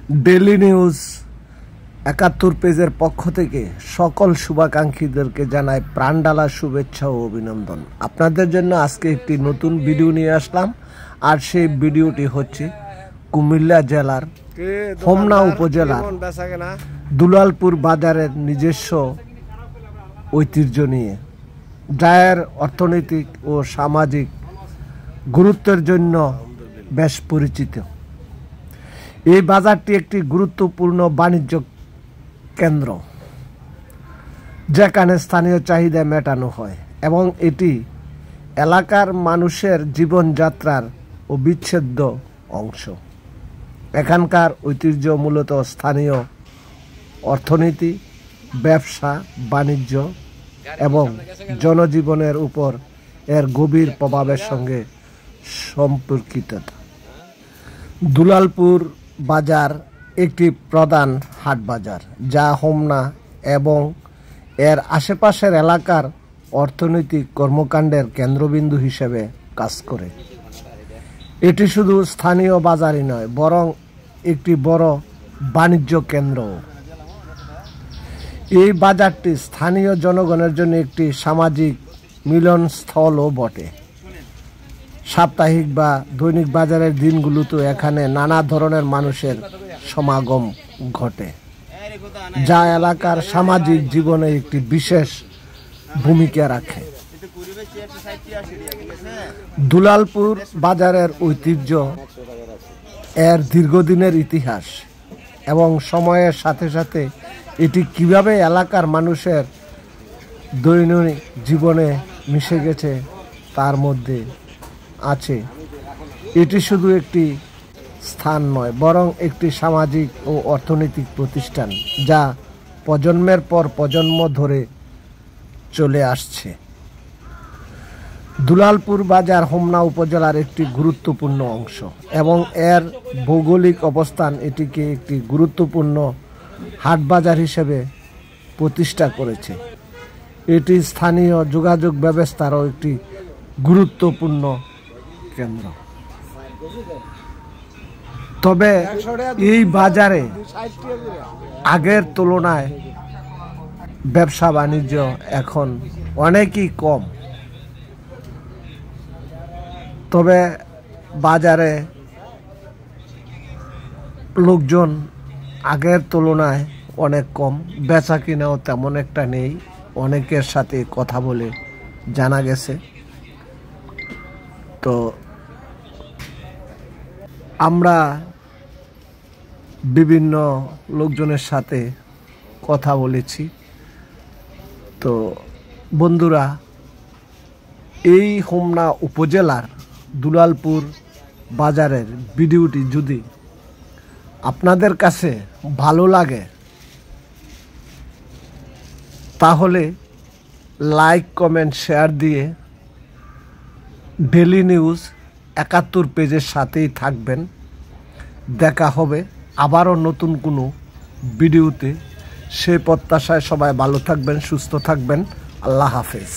Daily news ৭১ পেজের পক্ষ থেকে সকল শুভাকাঙ্ক্ষীদেরকে জানাই প্রাণঢালা শুভেচ্ছা ও অভিনন্দন। আপনাদের জন্য আজকে একটি নতুন ভিডিও নিয়ে আসলাম, আর সেই ভিডিওটি হচ্ছে কুমিল্লা জেলার হোমনা উপজেলার দুলালপুর বাজারের নিজস্ব ঐতিহ্য নিয়ে, যা এর অর্থনৈতিক ও সামাজিক গুরুত্বের জন্য বেশ পরিচিত। এই বাজারটি একটি গুরুত্বপূর্ণ বাণিজ্য কেন্দ্র, যেখানে স্থানীয় চাহিদা মেটানো হয় এবং এটি এলাকার মানুষের জীবনযাত্রার অবিচ্ছেদ্য অংশ। এখানকার ঐতিহ্য মূলত স্থানীয় অর্থনীতি, ব্যবসা বাণিজ্য এবং জনজীবনের উপর এর গভীর প্রভাবের সঙ্গে সম্পর্কিত। দুলালপুর বাজার একটি প্রধান হাট বাজার, যা হোমনা এবং এর আশেপাশের এলাকার অর্থনৈতিক কর্মকাণ্ডের কেন্দ্রবিন্দু হিসেবে কাজ করে। এটি শুধু স্থানীয় বাজারই নয়, বরং একটি বড় বাণিজ্য কেন্দ্র। এই বাজারটি স্থানীয় জনগণের জন্য একটি সামাজিক মিলনস্থলও বটে। সাপ্তাহিক বা দৈনিক বাজারের দিনগুলোতে এখানে নানা ধরনের মানুষের সমাগম ঘটে, যা এলাকার সামাজিক জীবনে একটি বিশেষ ভূমিকা রাখে। দুলালপুর বাজারের ঐতিহ্য, এর দীর্ঘদিনের ইতিহাস এবং সময়ের সাথে সাথে এটি কিভাবে এলাকার মানুষের দৈনন্দিন জীবনে মিশে গেছে তার মধ্যে আছে। এটি শুধু একটি স্থান নয়, বরং একটি সামাজিক ও অর্থনৈতিক প্রতিষ্ঠান, যা প্রজন্মের পর প্রজন্ম ধরে চলে আসছে। দুলালপুর বাজার হোমনা উপজেলার একটি গুরুত্বপূর্ণ অংশ এবং এর ভৌগোলিক অবস্থান এটিকে একটি গুরুত্বপূর্ণ হাট বাজার হিসেবে প্রতিষ্ঠা করেছে। এটি স্থানীয় যোগাযোগ ব্যবস্থারও একটি গুরুত্বপূর্ণ কেন্দ্র। তবে এই বাজারে আগের তুলনায় ব্যবসা বাণিজ্য এখন অনেকই কম। তবে বাজারে লোকজন আগের তুলনায় অনেক কম, বেচা কিনাও তেমন একটা নেই। অনেকের সাথে কথা বলে জানা গেছে। তো আমরা বিভিন্ন লোকজনের সাথে কথা বলেছি। তো বন্ধুরা, এই হোমনা উপজেলার দুলালপুর বাজারের ভিডিওটি যদি আপনাদের কাছে ভালো লাগে, তাহলে লাইক কমেন্ট শেয়ার দিয়ে ডেইলি নিউজ ৭১ পেজের সাথেই থাকবেন। দেখা হবে আবারও নতুন কোনো ভিডিওতে। সে প্রত্যাশায় সবাই ভালো থাকবেন, সুস্থ থাকবেন। আল্লাহ হাফেজ।